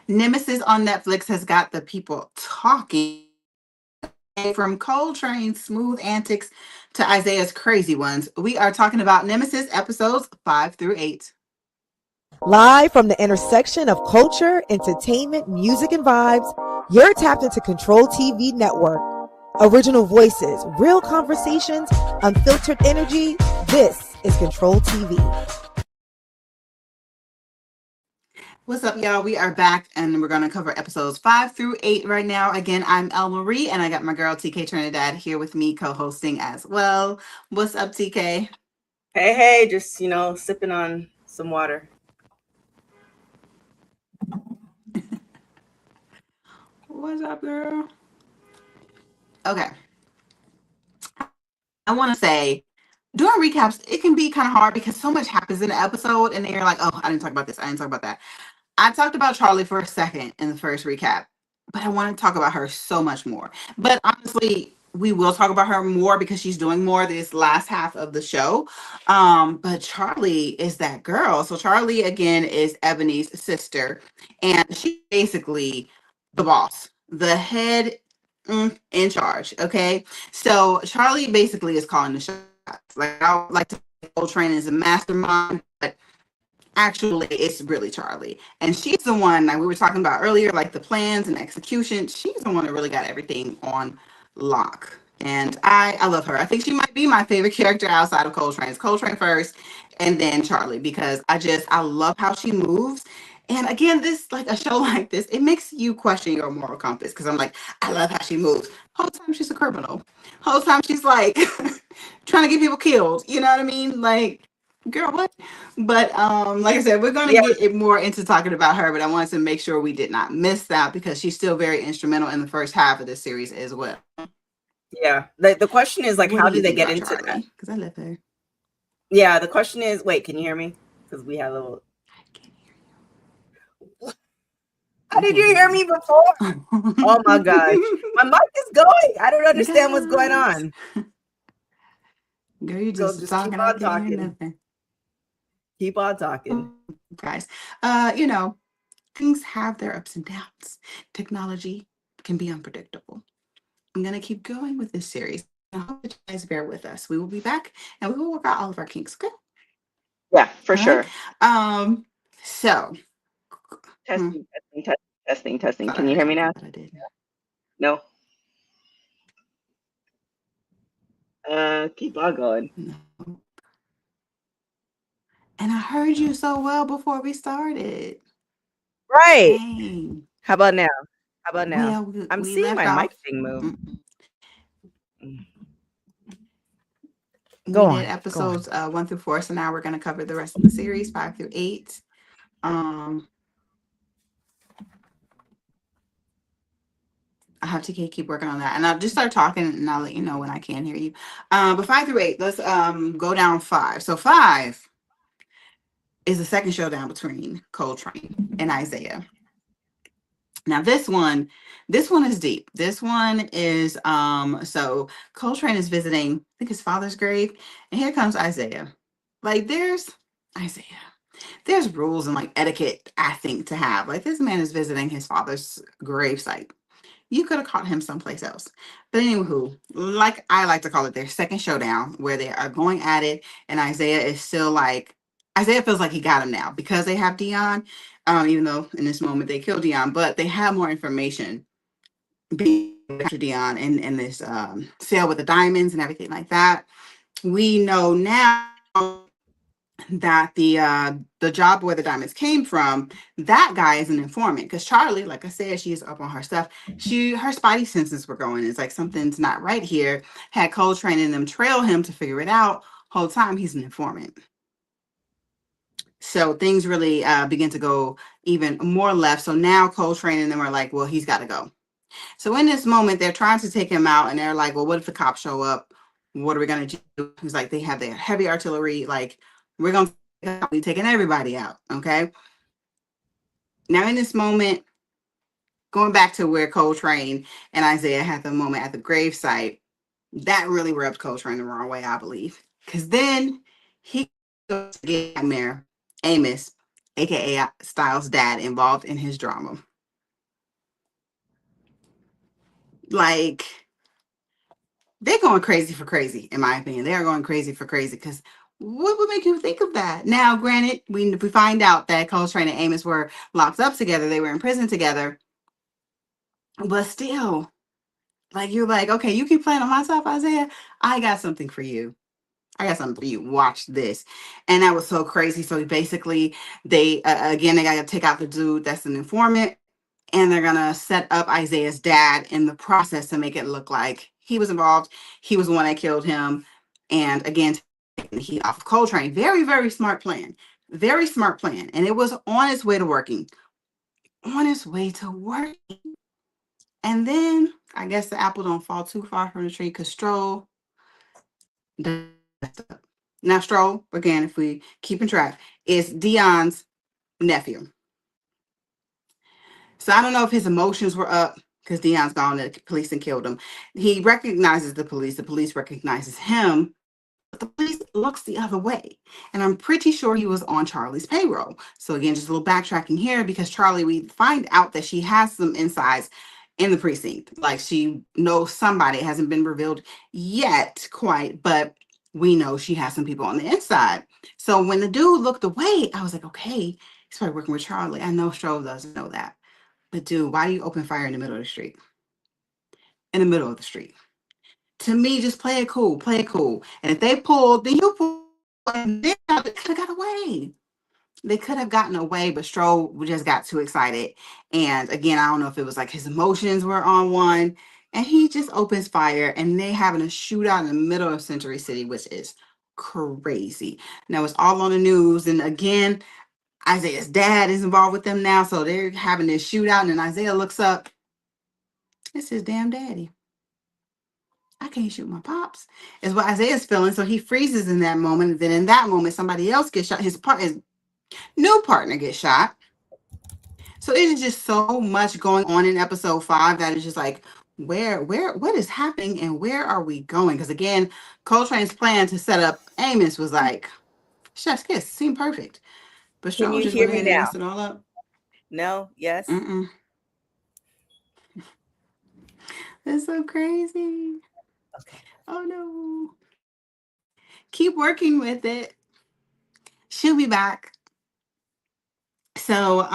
Nemesis on Netflix has got the people talking. From Coltrane's smooth antics to Isaiah's crazy ones, we are talking about Nemesis episodes 5 through 8. Live from the intersection of culture, entertainment, music, and vibes, you're tapped into Control TV Network. Original voices, real conversations, unfiltered energy. This is Control TV. What's up, y'all? We are back and we're going to cover episodes 5 through 8 right now. Again, I'm El Marie and I got my girl TK Trinidad here with me co-hosting as well. What's up, TK? Hey, just, sipping on some water. What's up, girl? Okay. I want to say, doing recaps, it can be kind of hard because so much happens in the episode and then you're like, oh, I didn't talk about this. I didn't talk about that. I talked about Charlie for a second in the first recap, but I want to talk about her so much more. But honestly, we will talk about her more because she's doing more this last half of the show. But Charlie is that girl. So Charlie, again, is Ebony's sister, and she's basically the boss, the head in charge. Okay. So Charlie basically is calling the shots. Like, I would like to say Coltrane is a mastermind, but actually it's really Charlie, and she's the one, like we were talking about earlier, like the plans and execution. She's the one that really got everything on lock, and I love her. I think she might be my favorite character outside of Coltrane. It's Coltrane first and then Charlie, because I love how she moves. And again, this, like a show like this, it makes you question your moral compass, because I'm like, I love how she moves. Whole time she's a criminal. Whole time she's like trying to get people killed, you know what I mean? Like, girl, what? But like I said, we're going to get it more into talking about her, but I wanted to make sure we did not miss that because she's still very instrumental in the first half of the series as well. Yeah. The question is, like, What how do you did they think get about into Charlie? that? Because I love her. Yeah, the question is, wait, can you hear me? Because we had a little. I can hear you. How did you hear me before? Oh my gosh. My mic is going. I don't understand what's going on. Girl, you So just just talking. keep I on can't hear talking. nothing. Keep on talking. Guys, things have their ups and downs. Technology can be unpredictable. I'm going to keep going with this series. I hope that you guys bear with us. We will be back and we will work out all of our kinks. Okay. Yeah, for All sure. right. So Testing. Can sorry, you I hear me thought now? that I did. No. Keep on going. No. And I heard you so well before we started. Right. Dang. How about now? Well, I'm we seeing left my mic off. thing move. We did episodes 1 through 4, so now we're going to cover the rest of the series 5 through 8. I have to keep working on that, and I'll just start talking, and I'll let you know when I can hear you. But 5 through 8, let's go down 5. So 5 is the second showdown between Coltrane and Isaiah. Now this one is deep. This one is so Coltrane is visiting, I think, his father's grave, and here comes Isaiah. Like, there's Isaiah. There's rules and like etiquette, I think, to have. Like, this man is visiting his father's grave site. You could have caught him someplace else. But anywho, like I like to call it, their second showdown, where they are going at it, and Isaiah is still like, Isaiah feels like he got him now because they have Dion, even though in this moment they killed Dion, but they have more information being after Dion and this sale with the diamonds and everything like that. We know now that the job where the diamonds came from, that guy is an informant, because Charlie, like I said, she's up on her stuff. Her spidey senses were going, it's like something's not right here. Had Coltrane and them trail him to figure it out. Whole time he's an informant. So things really begin to go even more left. So now Coltrane and them are like, well, he's got to go. So in this moment, they're trying to take him out, and they're like, well, what if the cops show up? What are we going to do? He's like, they have their heavy artillery. Like, we're going to be taking everybody out. Okay. Now in this moment, going back to where Coltrane and Isaiah had the moment at the gravesite, that really rubbed Coltrane the wrong way, I believe. Because then he goes to get Mayor Amos, aka Styles' dad, involved in his drama. Like, they're going crazy for crazy, in my opinion. They are going crazy for crazy because what would make you think of that? Now, granted, we find out that Coltrane and Amos were locked up together. They were in prison together. But still, like, you're like, okay, you keep playing on my stuff, Isaiah. I got something for you. I got something for you. Watch this. And that was so crazy. So basically, they, again, they got to take out the dude that's an informant. And they're going to set up Isaiah's dad in the process to make it look like he was involved. He was the one that killed him. And again, taking the heat off of Coltrane. Very, very smart plan. Very smart plan. And it was on its way to working. On its way to working. And then I guess the apple don't fall too far from the tree because Stroll does up. Now, Stroll, again, if we keeping track, is Dion's nephew. So I don't know if his emotions were up because Dion's gone and the police and killed him. He recognizes the police recognizes him, but the police looks the other way. And I'm pretty sure he was on Charlie's payroll. So again, just a little backtracking here because Charlie, we find out that she has some insides in the precinct. Like she knows somebody. It hasn't been revealed yet quite, but we know she has some people on the inside. So when the dude looked away, I was like, okay, he's probably working with Charlie. I know Strove doesn't know that. But dude, why do you open fire in the middle of the street? In the middle of the street. To me, just play it cool. Play it cool. And if they pulled, then you pull. And they could have got away. They could have gotten away, but Stroh just got too excited. And again, I don't know if it was like his emotions were on one. And he just opens fire and they having a shootout in the middle of Century City, which is crazy. Now it's all on the news. And again, Isaiah's dad is involved with them now. So they're having this shootout. And then Isaiah looks up. It's his damn daddy. I can't shoot my pops. Is what Isaiah's feeling. So he freezes in that moment. And then in that moment, somebody else gets shot. His new partner gets shot. So it is just so much going on in episode 5 that is just like, what is happening and where are we going? Because again, Coltrane's plan to set up Amos was like, chef's kiss, seemed perfect. But Can Stroh you just hear went me ahead and now? messed it all up. No? Yes? Mm-mm. It's so crazy. Okay. Oh no. Keep working with it. She'll be back. So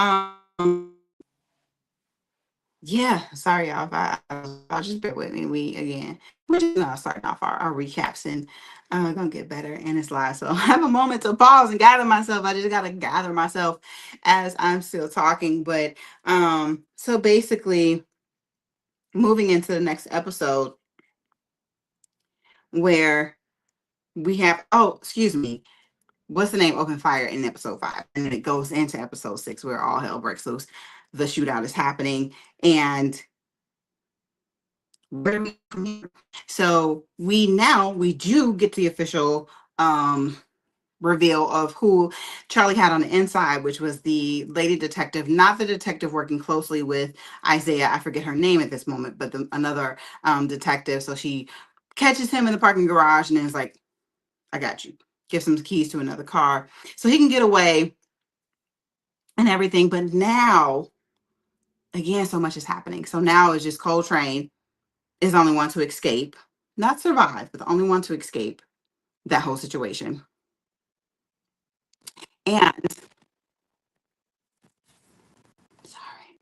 yeah, sorry y'all. I'll just bear with me. We're just now starting off our recaps and gonna get better and it's live. So I have a moment to pause and gather myself. I just gotta gather myself as I'm still talking. But so basically moving into the next episode where we have excuse me, what's the name? Open fire in episode 5. And then it goes into episode 6 where all hell breaks loose. The shootout is happening and so we do get the official reveal of who Charlie had on the inside, which was the lady detective, not the detective working closely with Isaiah. I forget her name at this moment, but another detective. So she catches him in the parking garage and then is like, I got you. Gives him the keys to another car so he can get away and everything. But now, again, so much is happening. So now it's just Coltrane is the only one to escape, not survive, but the only one to escape that whole situation. And sorry.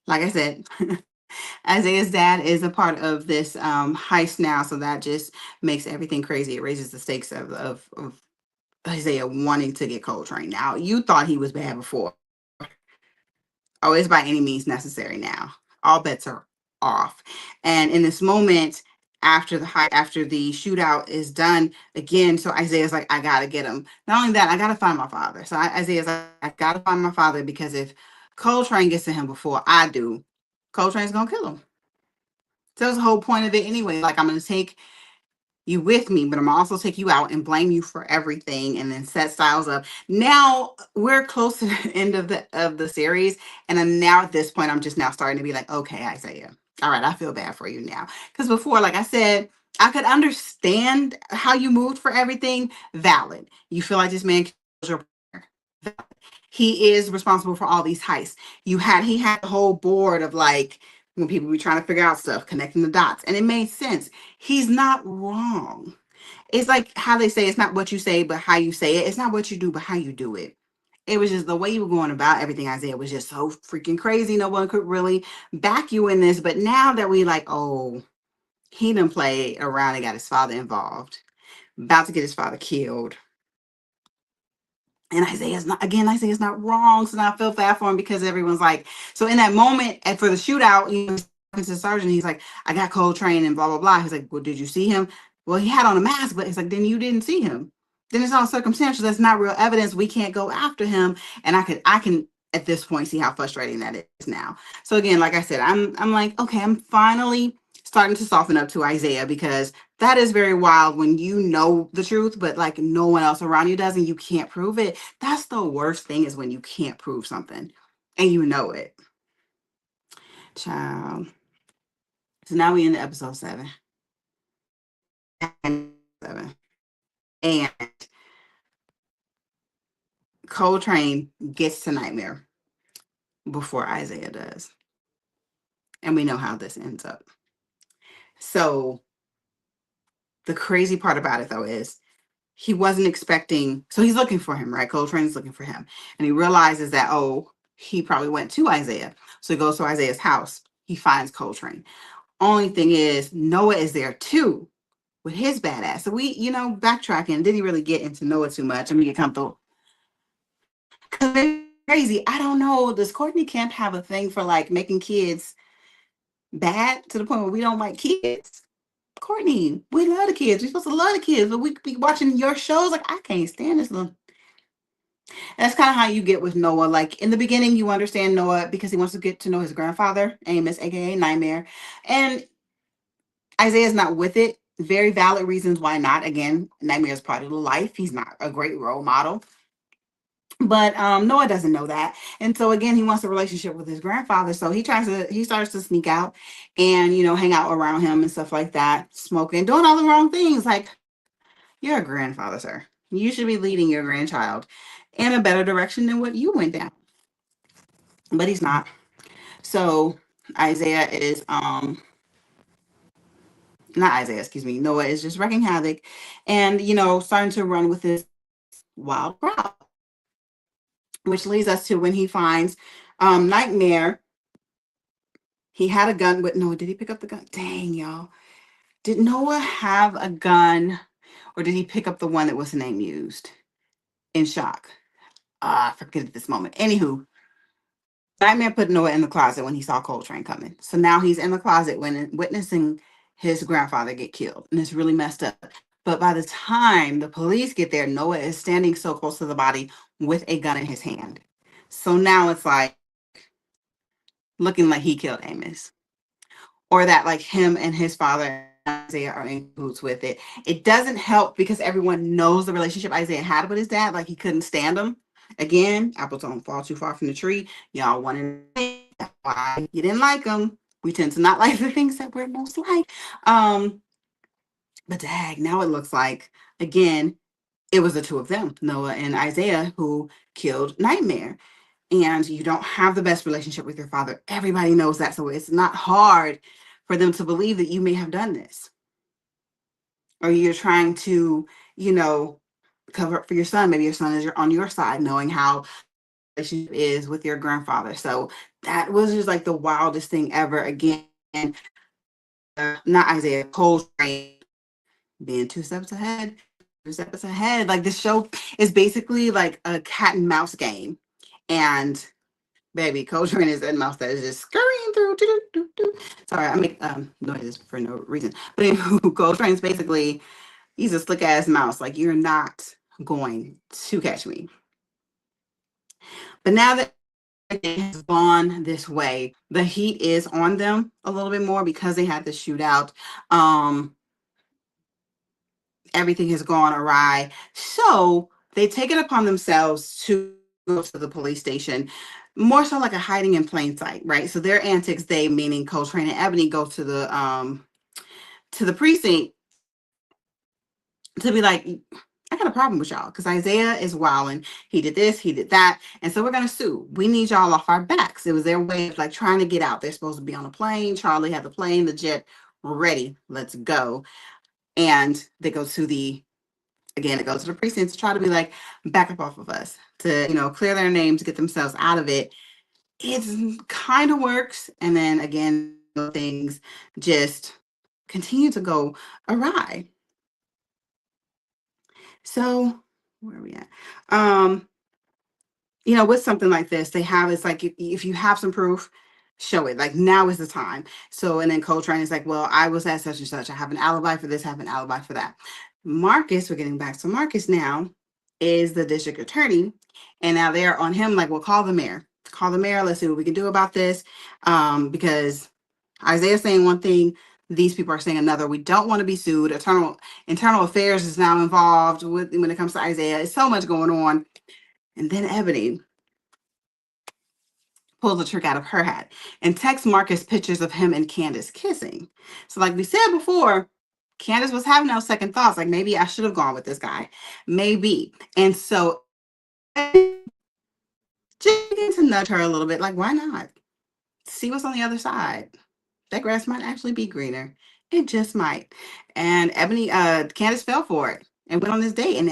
Like I said, Isaiah's dad is a part of this heist now, so that just makes everything crazy. It raises the stakes of Isaiah wanting to get Coltrane. Now, you thought he was bad before. Oh, it's by any means necessary now. All bets are off. And in this moment, after the shootout is done again, so Isaiah's like, I gotta get him. Not only that, I gotta find my father. So Isaiah's like, I gotta find my father because if Coltrane gets to him before I do, Coltrane's gonna kill him. So that's the whole point of it anyway. Like, I'm gonna take you with me, but I'm also take you out and blame you for everything and then set Styles up. Now we're close to the end of the series. And then now at this point, I'm just now starting to be like, okay, Isaiah. All right, I feel bad for you now. Because before, like I said, I could understand how you moved for everything. Valid. You feel like this man killed your partner. Valid. he is responsible for all these heists. He had the whole board of like when people be trying to figure out stuff, connecting the dots, and it made sense. He's not wrong. It's like how they say it's not what you say, but how you say it. It's not what you do, but how you do it. It was just the way you were going about everything, Isaiah, was just so freaking crazy. No one could really back you in this. But now that we like, oh, he done played around and got his father involved, about to get his father killed. And Isaiah's not wrong. So now I feel bad for him because everyone's like, so in that moment and for the shootout, he's talking to the sergeant, he's like, I got Coltrane and blah, blah, blah. He's like, well, did you see him? Well, he had on a mask, but he's like, then you didn't see him. Then it's all circumstantial. That's not real evidence. We can't go after him. And I can at this point see how frustrating that is now. So again, like I said, I'm like, okay, I'm finally starting to soften up to Isaiah because that is very wild when you know the truth, but like no one else around you does and you can't prove it. That's the worst thing, is when you can't prove something and you know it. Child. So now we in the episode 7. And Coltrane gets to Nightmare before Isaiah does. And we know how this ends up. So the crazy part about it though is he wasn't expecting, so he's looking for him, right? Coltrane's looking for him. And he realizes that, oh, he probably went to Isaiah. So he goes to Isaiah's house. He finds Coltrane. Only thing is, Noah is there too with his badass. So we, backtracking, didn't really get into Noah too much. I'm going to get comfortable. Because it's crazy. I don't know. Does Courtney Kemp have a thing for like making kids bad to the point where we don't like kids? Courtney, we love the kids. We're supposed to love the kids, but we be watching your shows like, I can't stand this little. That's kind of how you get with Noah. Like in the beginning, you understand Noah because he wants to get to know his grandfather, Amos, aka Nightmare. And Isaiah's not with it. Very valid reasons why not. Again, Nightmare is part of the life. He's not a great role model. But Noah doesn't know that. And so again, he wants a relationship with his grandfather. So he starts to sneak out and, hang out around him and stuff like that, smoking, doing all the wrong things. Like, you're a grandfather, sir. You should be leading your grandchild in a better direction than what you went down. But he's not. So Isaiah is not Isaiah, excuse me. Noah is just wrecking havoc and, starting to run with this wild crowd. Which leads us to when he finds Nightmare. He had a gun, but no, did he pick up the gun? Dang, y'all. Did Noah have a gun, or did he pick up the one that was the name used? In shock. I forget at this moment. Anywho, Nightmare put Noah in the closet when he saw Coltrane coming. So now he's in the closet when witnessing his grandfather get killed. And it's really messed up. But by the time the police get there, Noah is standing so close to the body with a gun in his hand. So now it's like looking like he killed Amos. Or that like him and his father, Isaiah, are in cahoots with it. It doesn't help because everyone knows the relationship Isaiah had with his dad. Like he couldn't stand him. Again, apples don't fall too far from the tree. Y'all wanted that's why you didn't like him. We tend to not like the things that we're most like. But dang, now it looks like, again, it was the two of them, Noah and Isaiah, who killed Nightmare. And you don't have the best relationship with your father. Everybody knows that. So it's not hard for them to believe that you may have done this. Or you're trying to, cover up for your son. Maybe your son is on your side, knowing how the relationship is with your grandfather. So that was just like the wildest thing ever. Again, not Isaiah, Coltrane being 2 steps ahead. Like this show is basically like a cat and mouse game. And baby, Coltrane is that mouse that is just scurrying through. Sorry, I make noises for no reason. But anyway, Coltrane's basically, he's a slick ass mouse. Like, you're not going to catch me. But now that it has gone this way, the heat is on them a little bit more because they had the shootout. Everything has gone awry. So they take it upon themselves to go to the police station, more so like a hiding in plain sight, right? So their antics, they meaning Coltrane and Ebony, go to the precinct to be like, I got a problem with y'all because Isaiah is wilding. He did this, he did that. And so we're going to sue. We need y'all off our backs. It was their way of like trying to get out. They're supposed to be on a plane. Charlie had the plane, the jet ready. Let's go. And they go to it goes to the precinct to try to be like, back up off of us, to, clear their names, get themselves out of it. It kind of works. And then again, things just continue to go awry. So where are we at? With something like this, they have, it's like, if you have some proof, show it. Like, now is the time. So, and then Coltrane is like, well, I was at such and such. I have an alibi for this, I have an alibi for that. Marcus, we're getting back to Marcus now, is the district attorney. And now they're on him like, well, call the mayor. Call the mayor. Let's see what we can do about this. Because Isaiah's saying one thing, these people are saying another. We don't want to be sued. Internal affairs is now involved when it comes to Isaiah. It's so much going on. And then Ebony pulls the trick out of her hat and texts Marcus pictures of him and Candace kissing. So like we said before, Candace was having those second thoughts, like maybe I should have gone with this guy. Maybe. And so just begin to nudge her a little bit, like, why not? See what's on the other side. That grass might actually be greener. It just might. And Candace fell for it and went on this date. And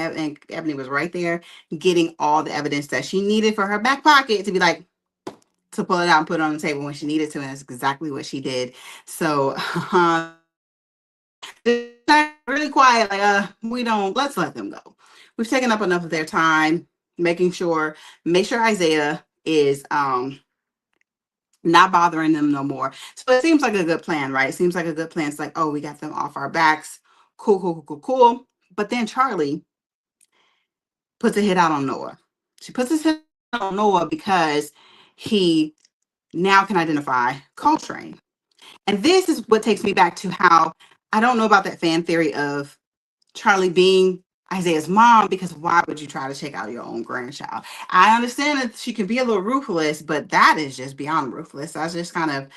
Ebony was right there getting all the evidence that she needed for her back pocket to be like, to pull it out and put it on the table when she needed to. And that's exactly what she did. So really quiet, like, let's let them go. We've taken up enough of their time, make sure Isaiah is not bothering them no more. So it seems like a good plan, right? It seems like a good plan. It's like, oh, we got them off our backs. Cool. But then Charlie puts a hit out on Noah. She puts his hit out on Noah because he now can identify Coltrane. And this is what takes me back to how I don't know about that fan theory of Charlie being Isaiah's mom, because why would you try to take out your own grandchild? I understand that she can be a little ruthless, but that is just beyond ruthless. That's just kind of,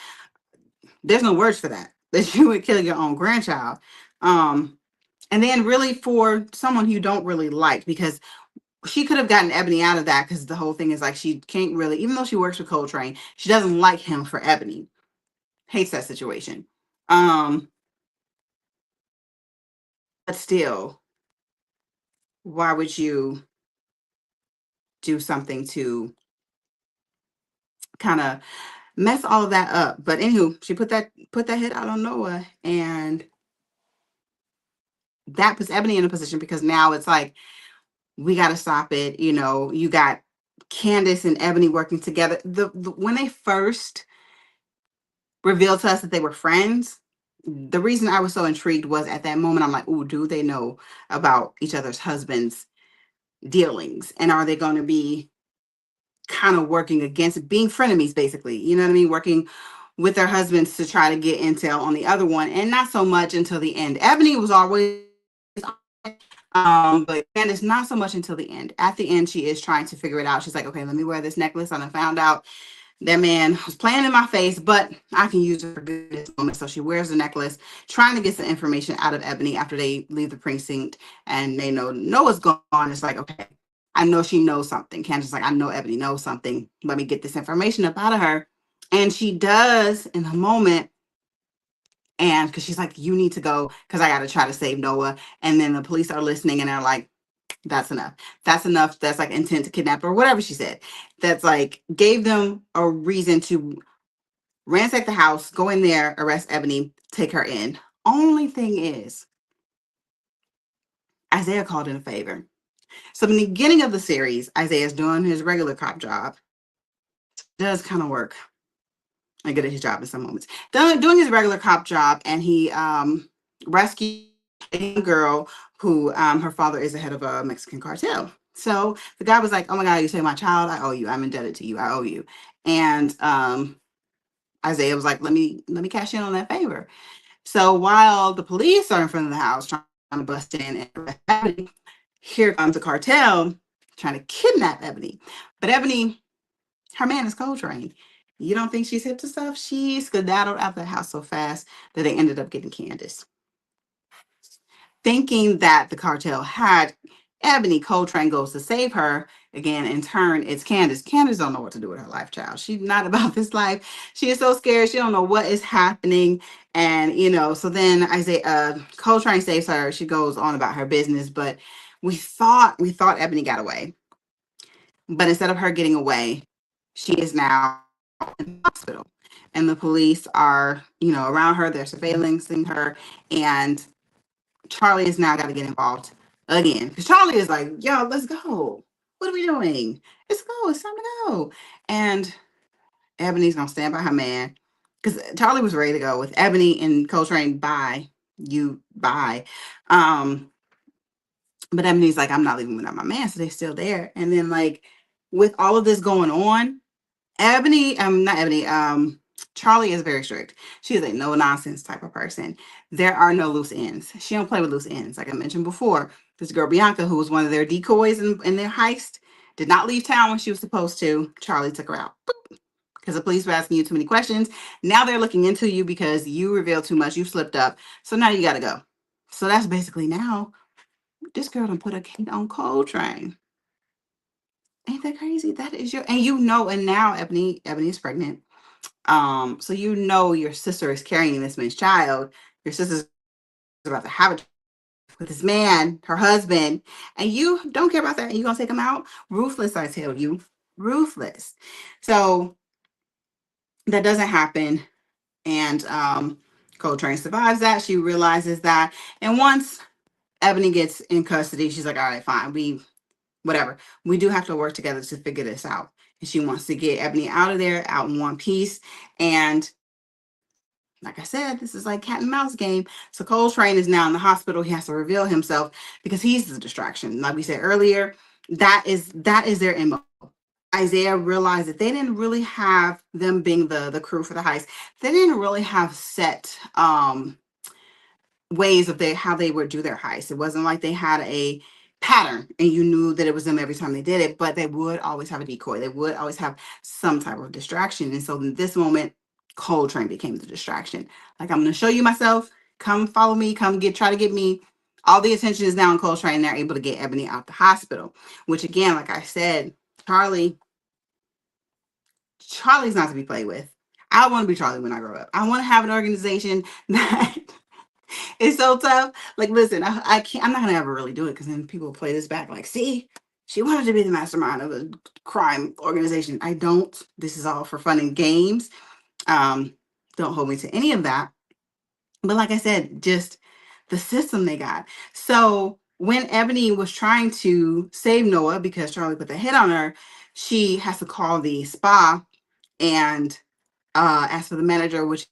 there's no words for that you would kill your own grandchild. And then really for someone you don't really like, because she could have gotten Ebony out of that, because the whole thing is like she can't really, even though she works with Coltrane, she doesn't like him for Ebony. Hates that situation. But still, why would you do something to kind of mess all of that up? But anywho, she put that hit out on Noah, and that puts Ebony in a position, because now it's like, we got to stop it. You got Candace and Ebony working together. When they first revealed to us that they were friends, the reason I was so intrigued was at that moment, I'm like, ooh, do they know about each other's husbands' dealings? And are they going to be kind of working against, being frenemies, basically? You know what I mean? Working with their husbands to try to get intel on the other one, and not so much until the end. Ebony was always but Candace, not so much until the end. At the end, she is trying to figure it out. She's like, okay, let me wear this necklace. And I found out that man was playing in my face, but I can use it for good in this moment. So she wears the necklace, trying to get some information out of Ebony after they leave the precinct and they know Noah's gone. It's like, okay, I know she knows something. Candace's like, I know Ebony knows something. Let me get this information up out of her. And she does in the moment. And because she's like, you need to go because I got to try to save Noah. And then the police are listening and they're like, that's enough. That's enough. That's like intent to kidnap or whatever she said. That's like gave them a reason to ransack the house, go in there, arrest Ebony, take her in. Only thing is, Isaiah called in a favor. So in the beginning of the series, Isaiah's doing his regular cop job. Does kind of work. I good at his job in some moments. Doing his regular cop job, and he rescued a young girl who her father is the head of a Mexican cartel. So the guy was like, oh my God, you saved my child. I owe you. I'm indebted to you. I owe you. And Isaiah was like, let me cash in on that favor. So while the police are in front of the house trying to bust in and arrest Ebony, here comes the cartel trying to kidnap Ebony. But Ebony, her man is Coltrane. You don't think she's hip to stuff? She skedaddled out of the house so fast that they ended up getting Candace. Thinking that the cartel had Ebony. Coltrane goes to save her. Again, in turn, it's Candace. Candace don't know what to do with her life, child. She's not about this life. She is so scared. She don't know what is happening. And, so then Coltrane saves her. She goes on about her business, but we thought Ebony got away. But instead of her getting away, she is now in the hospital. And the police are, around her. They're surveillancing her. And Charlie has now got to get involved again. Because Charlie is like, yo, let's go. What are we doing? Let's go. It's time to go. And Ebony's going to stand by her man. Because Charlie was ready to go with Ebony and Coltrane. Bye. But Ebony's like, I'm not leaving without my man. So they're still there. And then, like, with all of this going on, Charlie is very strict. She is a no nonsense type of person. There are no loose ends. She don't play with loose ends. Like I mentioned before, this girl Bianca, who was one of their decoys in their heist, did not leave town when she was supposed to. Charlie took her out because the police were asking you too many questions. Now they're looking into you because you revealed too much. You slipped up. So now you got to go. So that's basically now this girl done put a kid on Coltrane. Ain't that crazy? That is and now Ebony is pregnant. So your sister is carrying this man's child. Your sister's about to have a child with this man, her husband, and you don't care about that. And you gonna take him out? Ruthless, I tell you, ruthless. So that doesn't happen, and Coltrane survives that. She realizes that, and once Ebony gets in custody, she's like, all right, fine, we do have to work together to figure this out. And she wants to get Ebony out of there, out in one piece. And like I said, this is like cat and mouse game. So Coltrane is now in the hospital. He has to reveal himself because he's the distraction. Like we said earlier, that is their MO. Isaiah realized that they didn't really have them being the crew for the heist. They didn't really have set ways of how they would do their heist. It wasn't like they had a pattern and you knew that it was them every time they did it, but they would always have a decoy. They would always have some type of distraction. And so in this moment, Coltrane became the distraction. Like, I'm going to show you myself. Come follow me. Try to get me. All the attention is now on Coltrane. They're able to get Ebony out the hospital, which again, like I said, Charlie's not to be played with. I want to be Charlie when I grow up. I want to have an organization that is so tough. Like, listen, I can't. I'm not gonna ever really do it because then people play this back. Like, see, she wanted to be the mastermind of a crime organization. I don't. This is all for fun and games. Don't hold me to any of that. But like I said, just the system they got. So when Ebony was trying to save Noah because Charlie put the hit on her, she has to call the spa and ask for the manager, which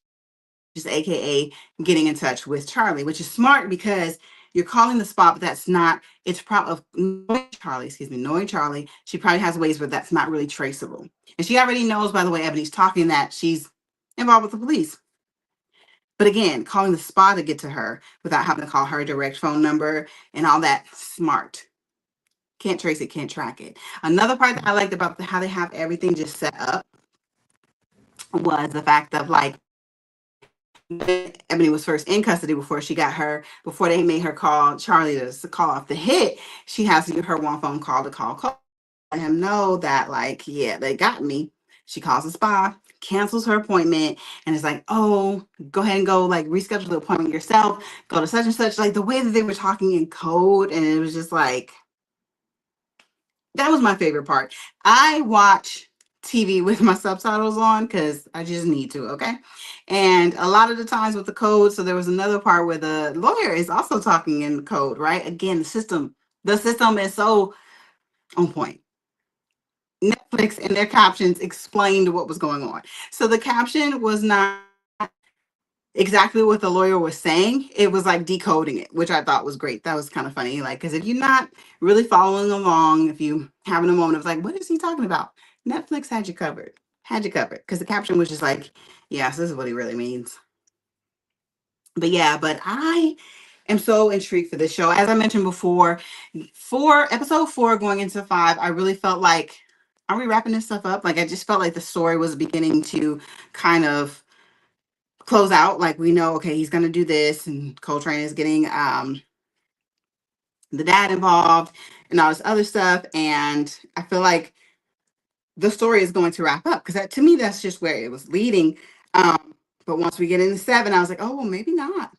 is AKA getting in touch with Charlie, which is smart because you're calling the spot, but that's not, it's probably knowing Charlie, she probably has ways where that's not really traceable. And she already knows, by the way, Ebony's talking, that she's involved with the police. But again, calling the spa to get to her without having to call her direct phone number and all that, smart. Can't trace it, can't track it. Another part that I liked about how they have everything just set up was the fact of, like, Ebony was first in custody before they made her call Charlie to call off the hit. She has to give her one phone call to call let him know that, like, yeah, they got me. She calls the spa, cancels her appointment, and is like, oh, go ahead and go, like, reschedule the appointment yourself, go to such and such. Like, the way that they were talking in code, and it was just like, that was my favorite part. I watch TV with my subtitles on because I just need to, okay? And a lot of the times with the code, so there was another part where the lawyer is also talking in code, right? Again, the system is so on point. Netflix and their captions explained what was going on. So the caption was not exactly what the lawyer was saying. It was like decoding it, which I thought was great. That was kind of funny. Like, because if you're not really following along, if you having a moment of like, what is he talking about? Netflix had you covered. Because the caption was just like, yes, this is what he really means. But I am so intrigued for this show. As I mentioned before, for episode 4 going into 5, I really felt like, are we wrapping this stuff up? Like, I just felt like the story was beginning to kind of close out. Like, we know, okay, he's going to do this, and Coltrane is getting the dad involved and all this other stuff. And I feel like the story is going to wrap up because to me, that's just where it was leading. But once we get into 7, I was like, oh, well, maybe not.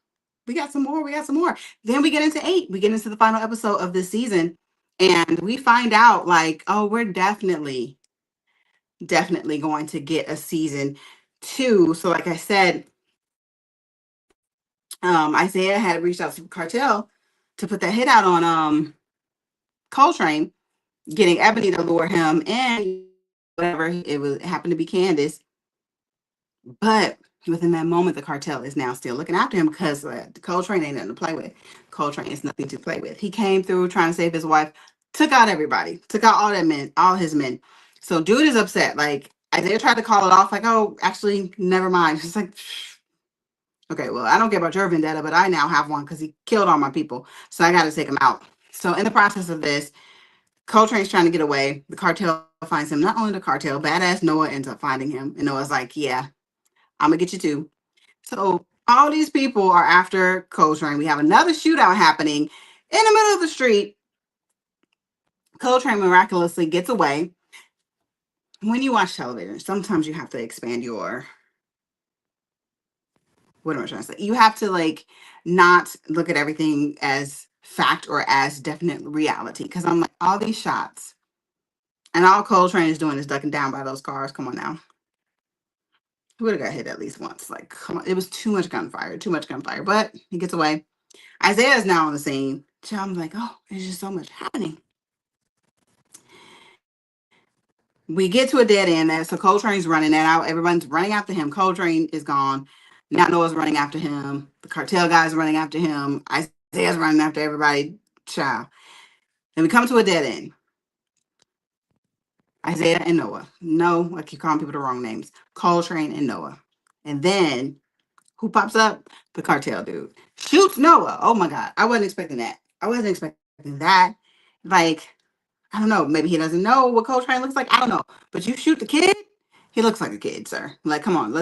We got some more. We got some more. Then we get into 8. We get into the final episode of this season. And we find out like, oh, we're definitely going to get a season 2. So like I said, Isaiah had reached out to Cartel to put that hit out on Coltrane, getting Ebony to lure him and whatever it happened to be Candace. But within that moment, the Cartel is now still looking after him because Coltrane ain't nothing to play with. Coltrane is nothing to play with. He came through trying to save his wife, took out everybody, took out all his men. So dude is upset. Like Isaiah tried to call it off, like, oh, actually, never mind. She's like, okay, well, I don't care about your vendetta, but I now have one because he killed all my people. So I got to take him out. So in the process of this, Coltrane's trying to get away. The Cartel finds him. Not only the Cartel, badass Noah ends up finding him. And Noah's like, yeah, I'm going to get you too. So all these people are after Coltrane. We have another shootout happening in the middle of the street. Coltrane miraculously gets away. When you watch television, sometimes you have to expand your... What am I trying to say? You have to like not look at everything as fact or as definite reality. Because I'm like, all these shots and all Coltrane is doing is ducking down by those cars. Come on now. He would have got hit at least once. Like, come on. It was too much gunfire. But he gets away. Isaiah is now on the scene. So I'm like, oh, there's just so much happening. We get to a dead end there. So Coltrane's running that out. Everyone's running after him. Coltrane is gone. Now Noah's running after him. The Cartel guy's running after him. Isaiah's running after everybody. Child. Then we come to a dead end. Isaiah and Noah. No, I keep calling people the wrong names. Coltrane and Noah. And then who pops up? The Cartel dude. Shoots Noah. Oh my God. I wasn't expecting that. Like, I don't know. Maybe he doesn't know what Coltrane looks like. I don't know. But you shoot the kid, he looks like a kid, sir. Like, come on.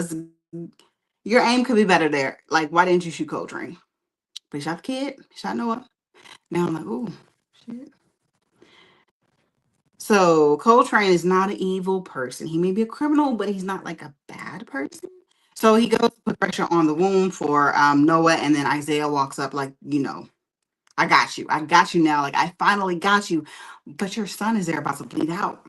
Your aim could be better there. Like, why didn't you shoot Coltrane? But he shot the kid. He shot Noah. Now I'm like, ooh, shit. So Coltrane is not an evil person. He may be a criminal, but he's not like a bad person. So he goes to put pressure on the wound for Noah, and then Isaiah walks up like, I got you. I got you now. Like, I finally got you. But your son is there about to bleed out.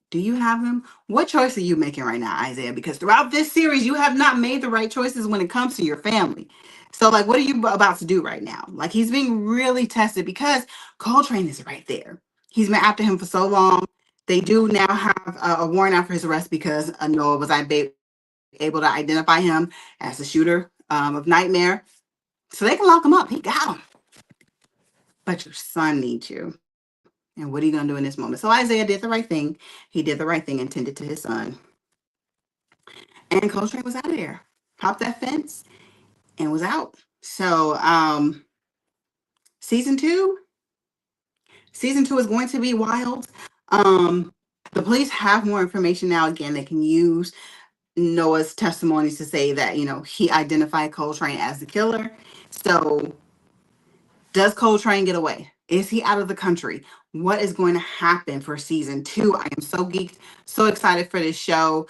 Do you have him? What choice are you making right now, Isaiah? Because throughout this series, you have not made the right choices when it comes to your family. So, like, what are you about to do right now? Like, he's being really tested because Coltrane is right there. He's been after him for so long. They do now have a warrant out for his arrest because Noah was able to identify him as the shooter of Nightmare. So they can lock him up. He got him. But your son needs you. And what are you going to do in this moment? So Isaiah did the right thing. He did the right thing intended to his son. And Coltrane was out of there. Hopped that fence and was out. So season 2 is going to be wild. The police have more information now. Again, they can use Noah's testimonies to say that, he identified Coltrane as the killer. So does Coltrane get away? Is he out of the country? What is going to happen for season 2? I am so geeked, so excited for this show.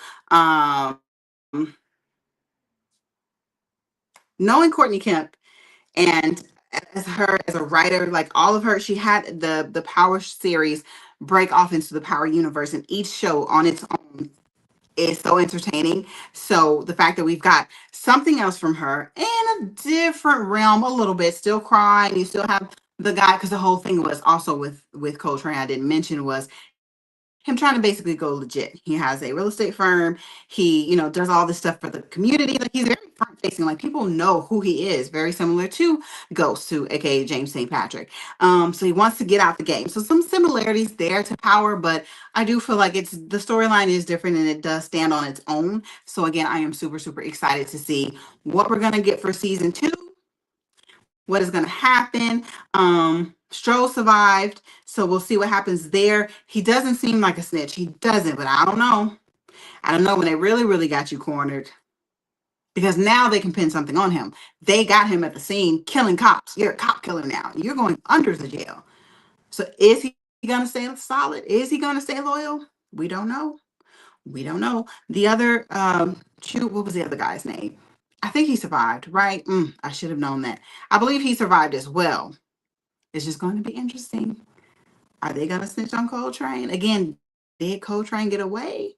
Knowing Courtney Kemp and as a writer, like all of her, she had the Power series break off into the Power universe, and each show on its own is so entertaining. So the fact that we've got something else from her in a different realm, a little bit, still crying. You still have the guy, because the whole thing was also with Coltrane, I didn't mention, was him trying to basically go legit. He has a real estate firm. He, does all this stuff for the community. Like, he's very front facing. Like, people know who he is. Very similar to Ghost, aka James St. Patrick. So he wants to get out the game. So some similarities there to Power, but I do feel like the storyline is different and it does stand on its own. So again, I am super, super excited to see what we're going to get for season 2. What is going to happen? Stroh survived, so we'll see what happens there. He doesn't seem like a snitch. He doesn't, but I don't know. When they really, really got you cornered. Because now they can pin something on him. They got him at the scene killing cops. You're a cop killer now. You're going under the jail. So is he going to stay solid? Is he going to stay loyal? We don't know. We don't know. The other, shoot, what was the other guy's name? I think he survived, right? I should have known that. I believe he survived as well. It's just going to be interesting. Are they going to snitch on Coltrane? Again, did Coltrane get away?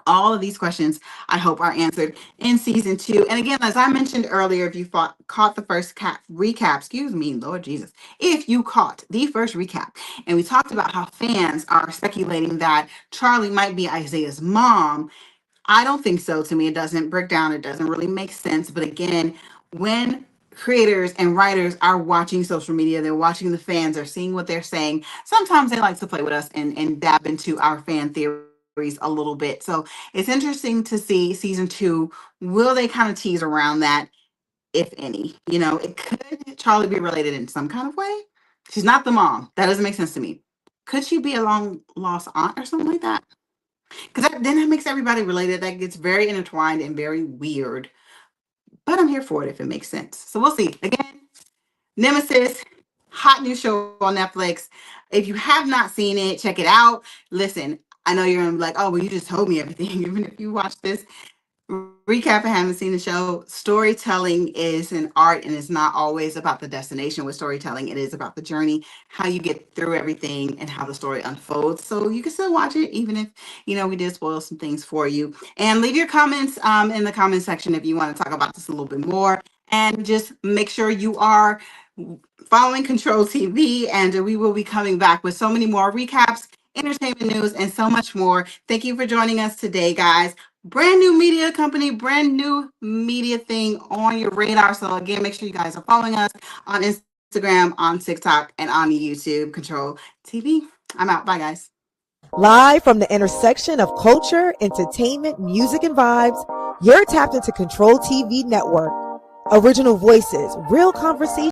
All of these questions, I hope, are answered in season 2. And again, as I mentioned earlier, if you caught the first recap, excuse me, Lord Jesus, if you caught the first recap, and we talked about how fans are speculating that Charlie might be Isaiah's mom, I don't think so. To me, it doesn't break down. It doesn't really make sense. But again, when creators and writers are watching social media, they're watching the fans, they're seeing what they're saying. Sometimes they like to play with us and dab into our fan theories a little bit. So it's interesting to see season 2. Will they kind of tease around that, if any? You know, it could Charlie be related in some kind of way. She's not the mom. That doesn't make sense to me. Could she be a long lost aunt or something like that? Because then that makes everybody related. That gets very intertwined and very weird. But I'm here for it if it makes sense. So we'll see. Again, Nemesis, hot new show on Netflix. If you have not seen it, check it out. Listen, I know you're going to be like, oh, well, you just told me everything. Even if you watch this recap and haven't seen the show, storytelling is an art, and it's not always about the destination with storytelling. It is about the journey, how you get through everything, and how the story unfolds. So you can still watch it, even if, you know, we did spoil some things for you. And leave your comments in the comment section if you want to talk about this a little bit more. And just make sure you are following Control TV, and we will be coming back with so many more recaps, entertainment news, and so much more. Thank you for joining us today, guys. Brand new media company, brand new media thing on your radar. So again, make sure you guys are following us on Instagram, on TikTok, and on YouTube. Control TV. I'm out. Bye, guys. Live from the intersection of culture, entertainment, music, and vibes, you're tapped into Control TV Network. Original voices, real conversations.